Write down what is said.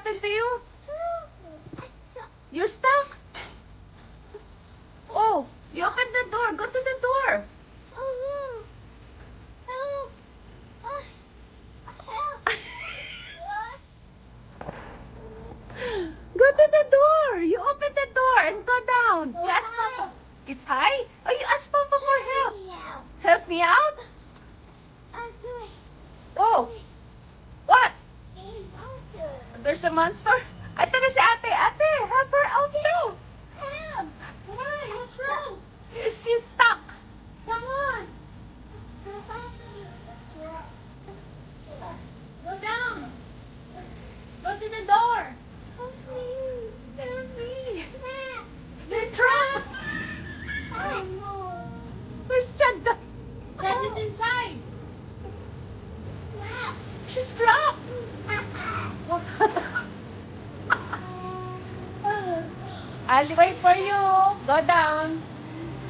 happened to you? You're stuck? Oh, you open the door. Go to the door. Go to the door. You open the door and go down. You ask Papa. It's high? Oh, you ask Papa for help. Help me out? Oh, what? There's a monster? Ito na si ate. Ate, help her out too. Why? What's wrong? She's stuck. Come on. Go down. Go to the door. Help me. Help me. You're trapped. Where's Chanda? Chad is inside. She's trapped. I'll wait for you. Go down.